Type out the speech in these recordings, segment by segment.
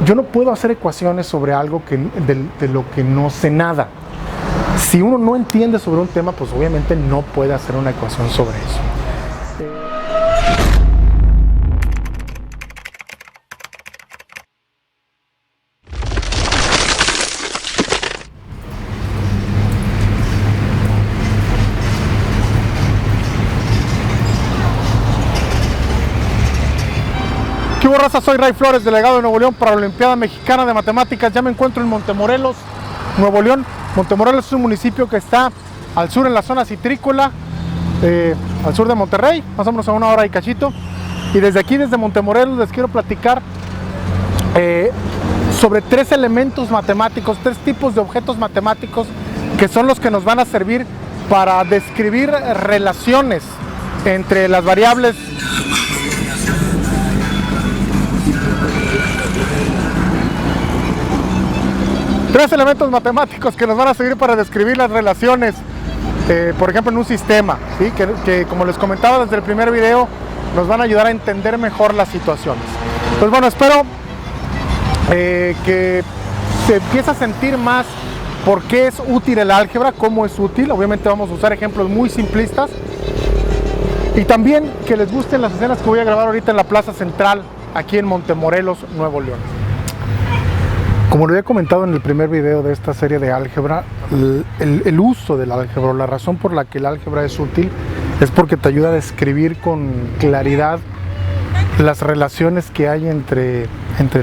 yo no puedo hacer ecuaciones sobre algo de lo que no sé nada. Si uno no entiende sobre un tema, pues obviamente no puede hacer una ecuación sobre eso. ¿Qué hubo, raza? Soy Ray Flores, delegado de Nuevo León para la Olimpiada Mexicana de Matemáticas. Ya me encuentro en Montemorelos, Nuevo León. Montemorelos es un municipio que está al sur, en la zona citrícola, al sur de Monterrey, más o menos a 1 hora y cachito. Y desde aquí, desde Montemorelos, les quiero platicar sobre 3 elementos matemáticos, 3 tipos de objetos matemáticos que son los que nos van a servir para describir relaciones entre las variables. Tres elementos matemáticos que nos van a servir para describir las relaciones, por ejemplo, en un sistema, ¿sí? que como les comentaba desde el primer video, nos van a ayudar a entender mejor las situaciones. Pues bueno, espero que se empiece a sentir más por qué es útil el álgebra, cómo es útil. Obviamente vamos a usar ejemplos muy simplistas. Y también que les gusten las escenas que voy a grabar ahorita en la Plaza Central, aquí en Montemorelos, Nuevo León. Como lo había comentado en el primer video de esta serie de álgebra, el uso del álgebra, la razón por la que el álgebra es útil, es porque te ayuda a describir con claridad las relaciones que hay entre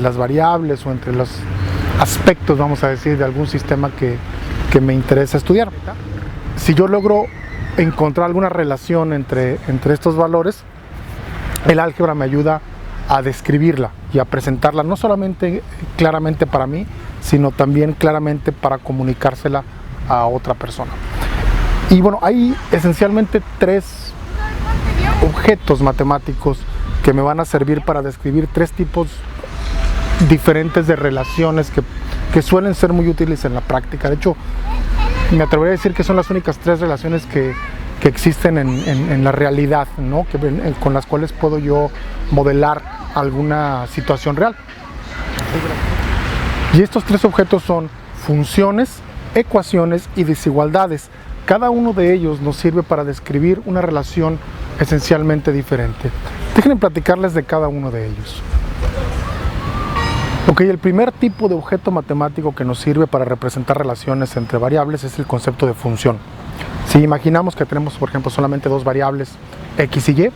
las variables o entre los aspectos, vamos a decir, de algún sistema que me interesa estudiar. Si yo logro encontrar alguna relación entre estos valores, el álgebra me ayuda a describirla y a presentarla no solamente claramente para mí, sino también claramente para comunicársela a otra persona. Y bueno, hay esencialmente 3 objetos matemáticos que me van a servir para describir 3 tipos diferentes de relaciones que suelen ser muy útiles en la práctica. De hecho, me atrevería a decir que son las únicas 3 relaciones que existen en la realidad, ¿no? Con las cuales puedo yo modelar alguna situación real. Y estos 3 objetos son funciones, ecuaciones y desigualdades. Cada uno de ellos nos sirve para describir una relación esencialmente diferente. Déjenme platicarles de cada uno de ellos. Ok, el primer tipo de objeto matemático que nos sirve para representar relaciones entre variables es el concepto de función. Si imaginamos que tenemos, por ejemplo, solamente 2 variables, x y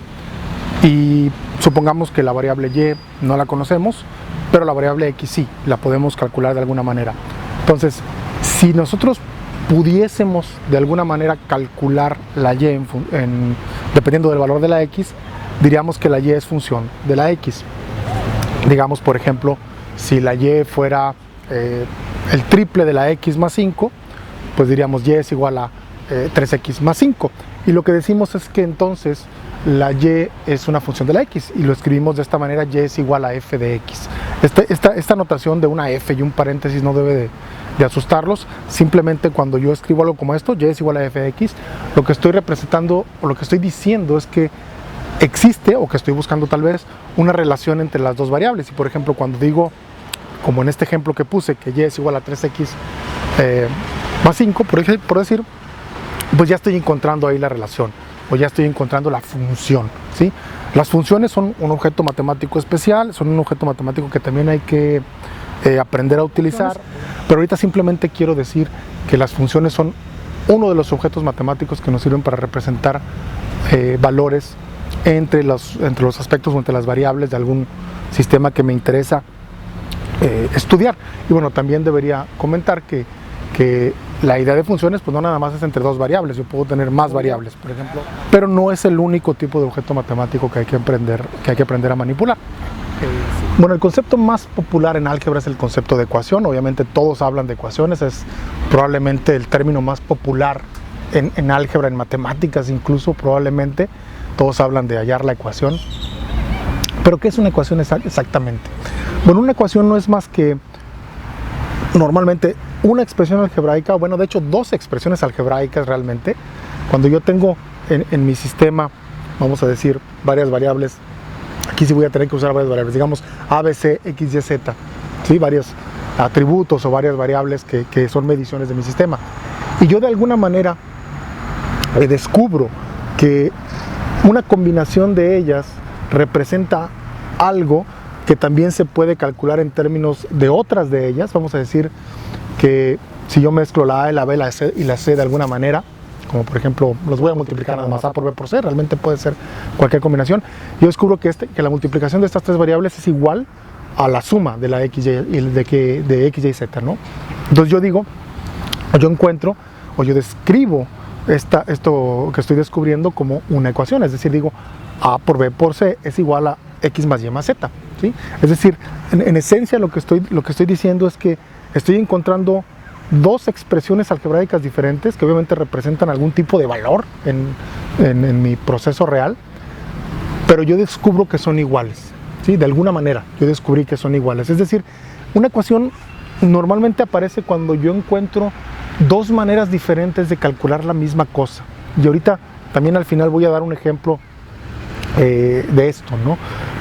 y supongamos que la variable y no la conocemos, pero la variable x sí, la podemos calcular de alguna manera. Entonces, si nosotros pudiésemos de alguna manera calcular la y dependiendo del valor de la x, diríamos que la y es función de la x. Digamos, por ejemplo, si la y fuera el triple de la x más 5, pues diríamos y es igual a 3x más 5. Y lo que decimos es que entonces la y es una función de la x y lo escribimos de esta manera: y es igual a f de x. Esta notación de una f y un paréntesis no debe de asustarlos. Simplemente cuando yo escribo algo como esto, y es igual a f de x, lo que estoy representando o lo que estoy diciendo es que existe, o que estoy buscando tal vez, una relación entre las 2 variables. Y por ejemplo, cuando digo, como en este ejemplo que puse, que y es igual a 3x más 5, por decir, pues ya estoy encontrando ahí la relación, o ya estoy encontrando la función, ¿sí? Las funciones son un objeto matemático especial, son un objeto matemático que también hay que aprender a utilizar, pero ahorita simplemente quiero decir que las funciones son uno de los objetos matemáticos que nos sirven para representar valores entre los aspectos o entre las variables de algún sistema que me interesa estudiar. Y bueno, también debería comentar que la idea de funciones pues no nada más es entre 2 variables, yo puedo tener más variables, por ejemplo, pero no es el único tipo de objeto matemático que hay que aprender a manipular. Bueno, el concepto más popular en álgebra es el concepto de ecuación. Obviamente todos hablan de ecuaciones, es probablemente el término más popular en álgebra, en matemáticas incluso, probablemente todos hablan de hallar la ecuación. Pero ¿qué es una ecuación exactamente? Bueno, una ecuación no es más que normalmente una expresión algebraica, bueno, de hecho 2 expresiones algebraicas realmente. Cuando yo tengo en mi sistema, vamos a decir, varias variables, aquí sí voy a tener que usar varias variables, digamos a, b, c, x, y, z, ¿sí? Varios atributos o varias variables que son mediciones de mi sistema. Y yo de alguna manera descubro que una combinación de ellas representa algo que también se puede calcular en términos de otras de ellas. Vamos a decir que si yo mezclo la A, la B, la C y la C de alguna manera, como por ejemplo los voy a multiplicar nada más A por B por C, realmente puede ser cualquier combinación, yo descubro que la multiplicación de estas tres variables es igual a la suma de la X, Y, de X, Y, Z, ¿no? Entonces yo digo, o yo encuentro, o yo describo esto que estoy descubriendo como una ecuación, es decir, digo A por B por C es igual a X más Y más Z, ¿sí? Es decir, en esencia lo que estoy diciendo es que estoy encontrando dos expresiones algebraicas diferentes que obviamente representan algún tipo de valor en mi proceso real, pero yo descubro que son iguales, ¿sí? De alguna manera yo descubrí que son iguales. Es decir, una ecuación normalmente aparece cuando yo encuentro dos maneras diferentes de calcular la misma cosa. Y ahorita también al final voy a dar un ejemplo de esto, ¿no?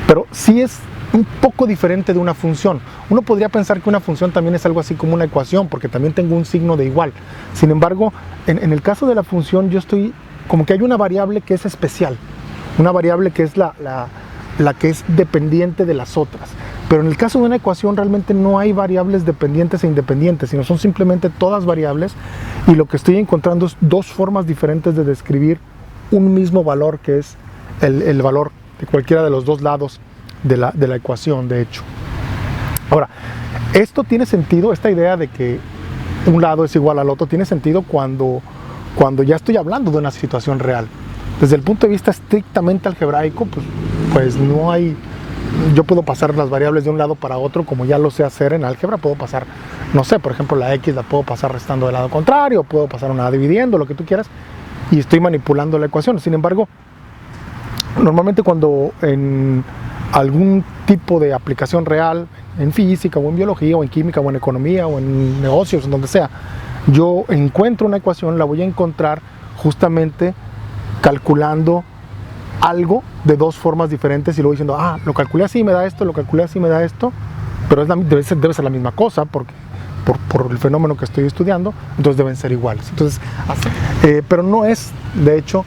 Pero sí es un poco diferente de una función. Uno podría pensar que una función también es algo así como una ecuación, porque también tengo un signo de igual. Sin embargo, en el caso de la función, yo estoy como que hay una variable que es especial, una variable que es la que es dependiente de las otras. Pero en el caso de una ecuación realmente no hay variables dependientes e independientes, sino son simplemente todas variables, y lo que estoy encontrando es dos formas diferentes de describir un mismo valor, que es el valor de cualquiera de los dos lados de la ecuación, de hecho. Ahora, esto tiene sentido, esta idea de que un lado es igual al otro, tiene sentido cuando ya estoy hablando de una situación real. Desde el punto de vista estrictamente algebraico, pues no hay... Yo puedo pasar las variables de un lado para otro, como ya lo sé hacer en álgebra. Puedo pasar, no sé, por ejemplo, la X la puedo pasar restando del lado contrario, puedo pasar una dividiendo, lo que tú quieras, y estoy manipulando la ecuación. Sin embargo, normalmente cuando en algún tipo de aplicación real, en física o en biología o en química o en economía o en negocios, en donde sea, yo encuentro una ecuación, la voy a encontrar justamente calculando algo de dos formas diferentes y luego diciendo, lo calculé así, me da esto, lo calculé así, me da esto, pero debe ser la misma cosa porque por el fenómeno que estoy estudiando, entonces deben ser iguales. Entonces, pero no es, de hecho,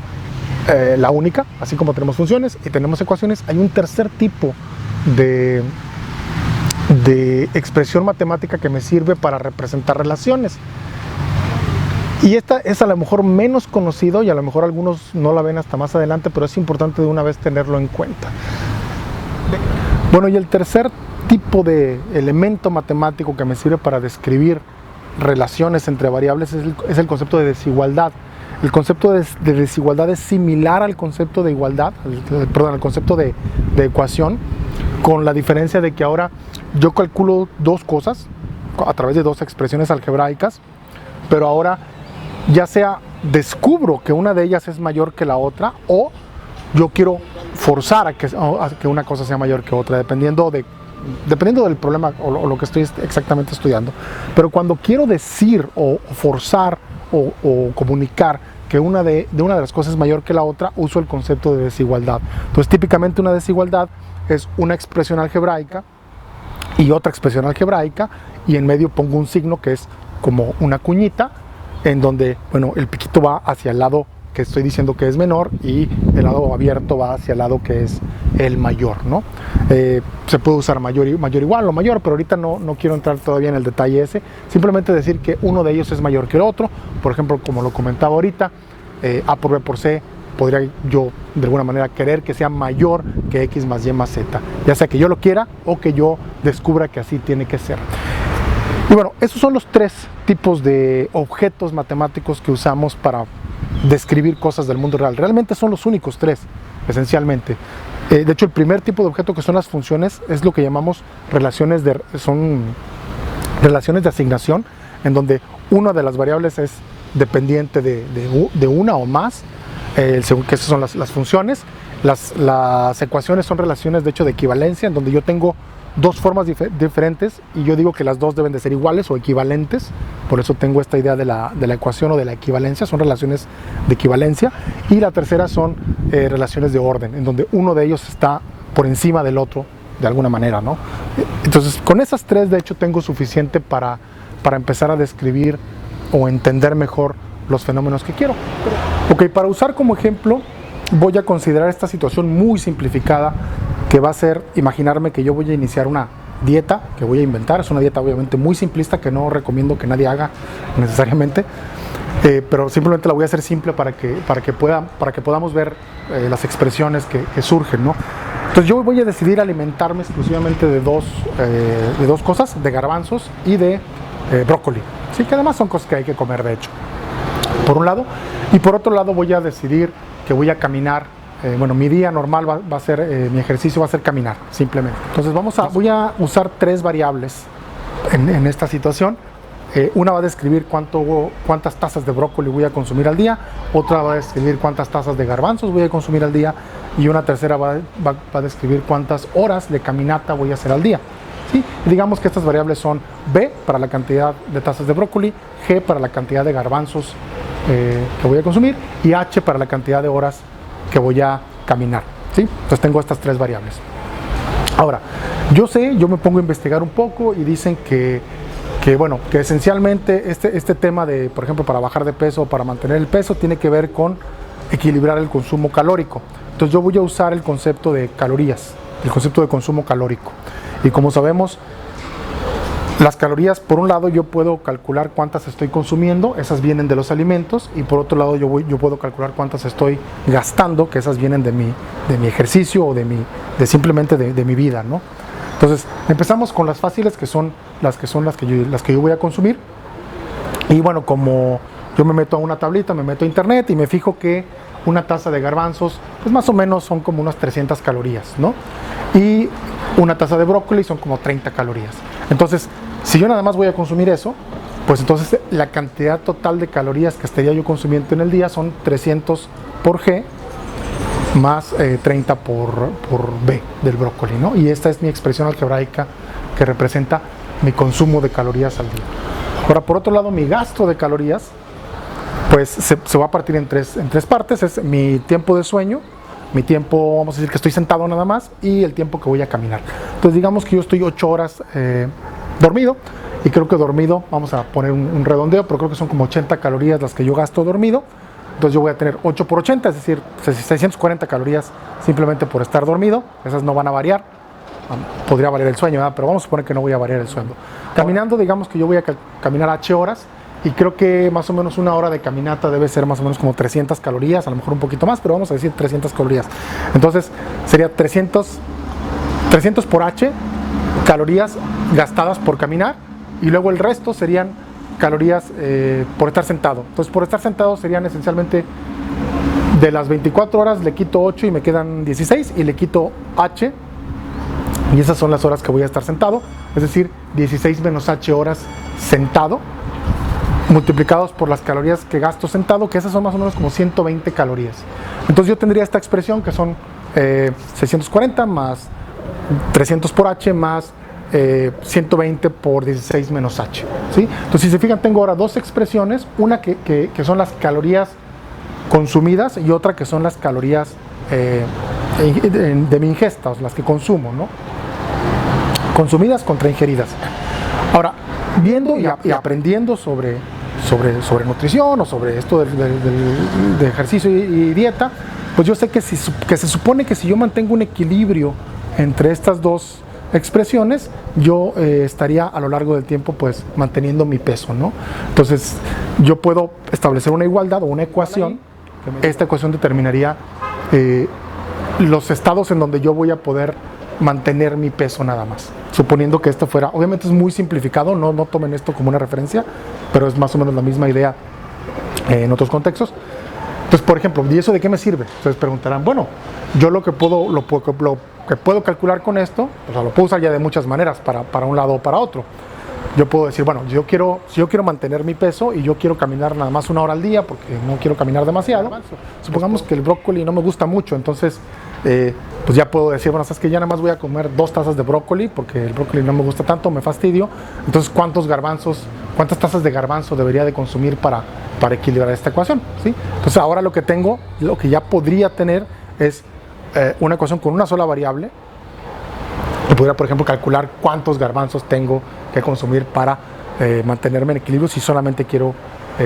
la única. Así como tenemos funciones y tenemos ecuaciones, hay un tercer tipo de expresión matemática que me sirve para representar relaciones. Y esta es a lo mejor menos conocido y a lo mejor algunos no la ven hasta más adelante, pero es importante de una vez tenerlo en cuenta. Bueno, y el tercer tipo de elemento matemático que me sirve para describir relaciones entre variables es el concepto de desigualdad. El concepto de desigualdad es similar al concepto de igualdad, al concepto de ecuación, con la diferencia de que ahora yo calculo dos cosas a través de dos expresiones algebraicas, pero ahora ya sea descubro que una de ellas es mayor que la otra, o yo quiero forzar a que una cosa sea mayor que otra, dependiendo del problema o lo que estoy exactamente estudiando. Pero cuando quiero decir o forzar o comunicar que una de las cosas es mayor que la otra, uso el concepto de desigualdad. Entonces, típicamente una desigualdad es una expresión algebraica y otra expresión algebraica, y en medio pongo un signo que es como una cuñita, en donde, bueno, el piquito va hacia el lado que estoy diciendo que es menor y el lado abierto va hacia el lado que es el mayor, ¿no? Se puede usar mayor igual o mayor, pero ahorita no quiero entrar todavía en el detalle ese. Simplemente decir que uno de ellos es mayor que el otro. Por ejemplo, como lo comentaba ahorita, A por B por C, podría yo de alguna manera querer que sea mayor que X más Y más Z, ya sea que yo lo quiera o que yo descubra que así tiene que ser. Y bueno, esos son los tres tipos de objetos matemáticos que usamos para describir cosas del mundo real. Realmente son los únicos tres, esencialmente. De hecho, el primer tipo de objeto, que son las funciones, es lo que llamamos relaciones de asignación, en donde una de las variables es dependiente de una o más, que esas son las funciones. Las ecuaciones son relaciones, de hecho, de equivalencia, en donde yo tengo dos formas diferentes y yo digo que las dos deben de ser iguales o equivalentes. Por eso tengo esta idea de la ecuación o de la equivalencia. Son relaciones de equivalencia. Y la tercera son relaciones de orden, en donde uno de ellos está por encima del otro de alguna manera, ¿no? Entonces, con esas tres, de hecho, tengo suficiente para empezar a describir o entender mejor los fenómenos que quiero. Ok, para usar como ejemplo, voy a considerar esta situación muy simplificada, que va a ser imaginarme que yo voy a iniciar una dieta que voy a inventar. Es una dieta obviamente muy simplista que no recomiendo que nadie haga necesariamente, pero simplemente la voy a hacer simple para que podamos ver las expresiones que surgen, ¿no? Entonces yo voy a decidir alimentarme exclusivamente de dos cosas, de garbanzos y de brócoli, ¿sí? Que además son cosas que hay que comer, de hecho, por un lado. Y por otro lado voy a decidir que voy a caminar. Bueno, mi día normal va a ser, mi ejercicio va a ser caminar, simplemente. Entonces voy a usar tres variables en esta situación. Una va a describir cuántas tazas de brócoli voy a consumir al día, otra va a describir cuántas tazas de garbanzos voy a consumir al día, y una tercera va a describir cuántas horas de caminata voy a hacer al día. ¿Sí? Y digamos que estas variables son B para la cantidad de tazas de brócoli, G para la cantidad de garbanzos que voy a consumir, y H para la cantidad de horas que voy a caminar, ¿sí? Entonces tengo estas tres variables. Ahora, yo me pongo a investigar un poco y dicen que esencialmente este tema de, por ejemplo, para bajar de peso o para mantener el peso, tiene que ver con equilibrar el consumo calórico. Entonces yo voy a usar el concepto de calorías, el concepto de consumo calórico. Y como sabemos, las calorías, por un lado, yo puedo calcular cuántas estoy consumiendo, esas vienen de los alimentos, y por otro lado yo puedo calcular cuántas estoy gastando, que esas vienen de mi ejercicio o simplemente de mi vida, ¿no? Entonces empezamos con las fáciles, que son las que yo voy a consumir. Y bueno, como yo me meto a una tablita, me meto a internet y me fijo que una taza de garbanzos, pues más o menos son como unas 300 calorías, ¿no? Y una taza de brócoli son como 30 calorías. Entonces, si yo nada más voy a consumir eso, pues entonces la cantidad total de calorías que estaría yo consumiendo en el día son 300 por G más 30 por B del brócoli, ¿no? Y esta es mi expresión algebraica que representa mi consumo de calorías al día. Ahora, por otro lado, mi gasto de calorías, pues se va a partir en tres partes. Es mi tiempo de sueño, mi tiempo, vamos a decir que estoy sentado nada más, y el tiempo que voy a caminar. Entonces digamos que yo estoy 8 horas dormido, y creo que dormido, vamos a poner un redondeo, pero creo que son como 80 calorías las que yo gasto dormido. Entonces yo voy a tener 8 por 80, es decir, 640 calorías simplemente por estar dormido. Esas no van a variar. Podría variar el sueño, ¿verdad? Pero vamos a suponer que no voy a variar el sueño. Caminando, digamos que yo voy a caminar H horas, y creo que más o menos una hora de caminata debe ser más o menos como 300 calorías, a lo mejor un poquito más, pero vamos a decir 300 calorías. Entonces sería 300 por H, calorías gastadas por caminar, y luego el resto serían calorías por estar sentado. Entonces por estar sentado serían esencialmente, de las 24 horas le quito 8 y me quedan 16, y le quito H, y esas son las horas que voy a estar sentado, es decir, 16 menos H horas sentado, multiplicados por las calorías que gasto sentado, que esas son más o menos como 120 calorías. Entonces yo tendría esta expresión que son 640 más 300 por H más 120 por 16 menos H, ¿sí? Entonces, si se fijan, tengo ahora dos expresiones, una que son las calorías consumidas y otra que son las calorías de mi ingesta, o sea, las que consumo, ¿no? Consumidas contra ingeridas. Ahora, viendo y aprendiendo sobre nutrición o sobre esto de ejercicio y dieta, pues yo sé que se supone que si yo mantengo un equilibrio entre estas dos expresiones, yo estaría a lo largo del tiempo pues manteniendo mi peso, ¿no? Entonces yo puedo establecer una igualdad o una ecuación. Esta ecuación determinaría los estados en donde yo voy a poder mantener mi peso nada más, suponiendo que esto fuera, obviamente es muy simplificado, no tomen esto como una referencia, pero es más o menos la misma idea en otros contextos. Entonces, por ejemplo, ¿y eso de qué me sirve? Ustedes preguntarán, bueno, yo lo que puedo calcular con esto, o sea, lo puedo usar ya de muchas maneras, para un lado o para otro. Yo puedo decir, bueno, si yo quiero mantener mi peso y yo quiero caminar nada más 1 hora al día porque no quiero caminar demasiado, supongamos que el brócoli no me gusta mucho, entonces pues ya puedo decir, bueno, sabes que ya nada más voy a comer 2 tazas de brócoli porque el brócoli no me gusta tanto, me fastidio. Entonces, ¿cuántas tazas de garbanzo debería de consumir para equilibrar esta ecuación? ¿Sí? Entonces, ahora lo que ya podría tener es una ecuación con una sola variable Y pudiera, por ejemplo, calcular cuántos garbanzos tengo que consumir para mantenerme en equilibrio si solamente quiero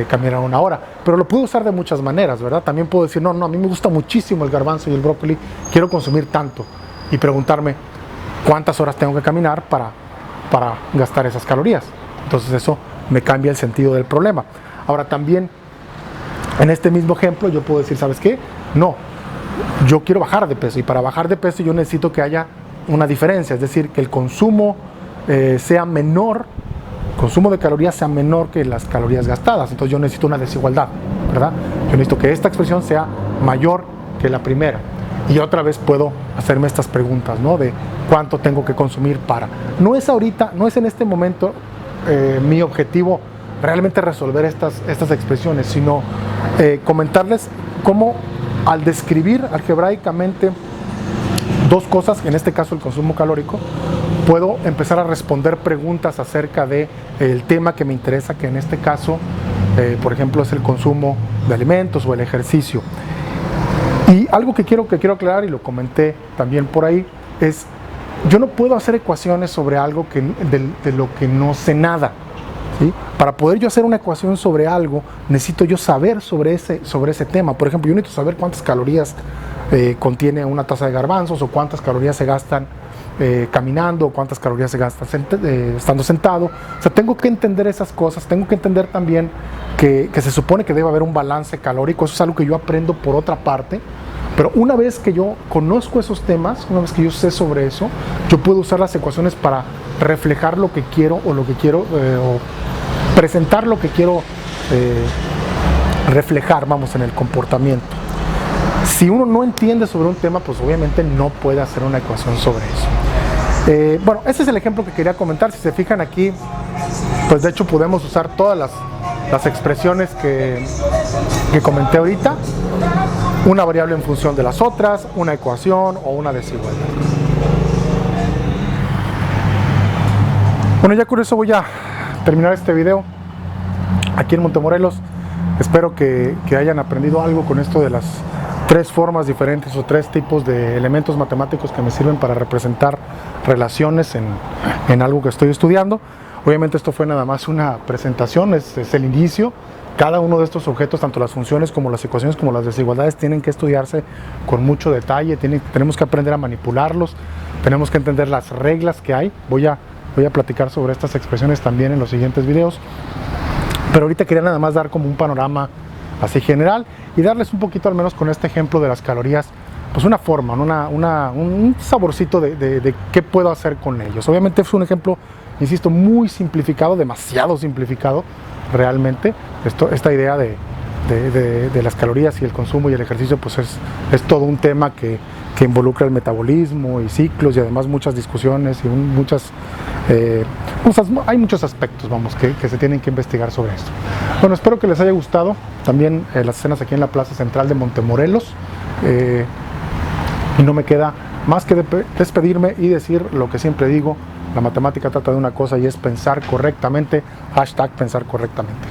caminar 1 hora. Pero lo puedo usar de muchas maneras, ¿verdad? También puedo decir, no, a mí me gusta muchísimo el garbanzo y el brócoli, quiero consumir tanto. Y preguntarme cuántas horas tengo que caminar para gastar esas calorías. Entonces eso me cambia el sentido del problema. Ahora también, en este mismo ejemplo, yo puedo decir, ¿sabes qué? No, yo quiero bajar de peso, y para bajar de peso yo necesito que haya una diferencia, es decir, que el consumo sea menor, el consumo de calorías sea menor que las calorías gastadas. Entonces yo necesito una desigualdad, ¿verdad? Yo necesito que esta expresión sea mayor que la primera. Y otra vez puedo hacerme estas preguntas, ¿no? De cuánto tengo que consumir para. No es ahorita, no es en este momento mi objetivo realmente resolver estas expresiones, sino comentarles cómo al describir algebraicamente dos cosas, en este caso el consumo calórico, puedo empezar a responder preguntas acerca del tema que me interesa, que en este caso, por ejemplo, es el consumo de alimentos o el ejercicio. Y algo que quiero aclarar, y lo comenté también por ahí, es yo no puedo hacer ecuaciones sobre algo de lo que no sé nada, ¿sí? Para poder yo hacer una ecuación sobre algo, necesito yo saber sobre ese tema. Por ejemplo, yo necesito saber cuántas calorías contiene una taza de garbanzos, o cuántas calorías se gastan caminando, o cuántas calorías se gastan estando sentado. O sea, tengo que entender esas cosas. Tengo que entender también que se supone que debe haber un balance calórico. Eso es algo que yo aprendo por otra parte. Pero una vez que yo conozco esos temas, una vez que yo sé sobre eso, yo puedo usar las ecuaciones para reflejar lo que quiero, o presentar lo que quiero reflejar, vamos, en el comportamiento. Si uno no entiende sobre un tema, pues obviamente no puede hacer una ecuación sobre eso. Bueno, ese es el ejemplo que quería comentar. Si se fijan aquí, pues de hecho podemos usar todas las expresiones que comenté ahorita. Una variable en función de las otras, una ecuación o una desigualdad. Bueno, ya con eso voy a terminar este video aquí en Montemorelos. Espero que hayan aprendido algo con esto de las 3 formas diferentes o 3 tipos de elementos matemáticos que me sirven para representar relaciones en algo que estoy estudiando. Obviamente esto fue nada más una presentación, es el inicio. Cada uno de estos objetos, tanto las funciones como las ecuaciones como las desigualdades, tienen que estudiarse con mucho detalle. Tenemos que aprender a manipularlos, tenemos que entender las reglas que hay. Voy a platicar sobre estas expresiones también en los siguientes videos. Pero ahorita quería nada más dar como un panorama así general y darles un poquito, al menos con este ejemplo de las calorías, pues una forma, un saborcito de qué puedo hacer con ellos. Obviamente es un ejemplo, insisto, muy simplificado, demasiado simplificado realmente. Esta idea de las calorías y el consumo y el ejercicio, pues es todo un tema que involucra el metabolismo y ciclos, y además muchas discusiones y hay muchos aspectos, vamos, que se tienen que investigar sobre esto. Bueno, espero que les haya gustado también las escenas aquí en la Plaza Central de Montemorelos, y no me queda más que despedirme y decir lo que siempre digo: la matemática trata de una cosa, y es pensar correctamente. #pensar correctamente.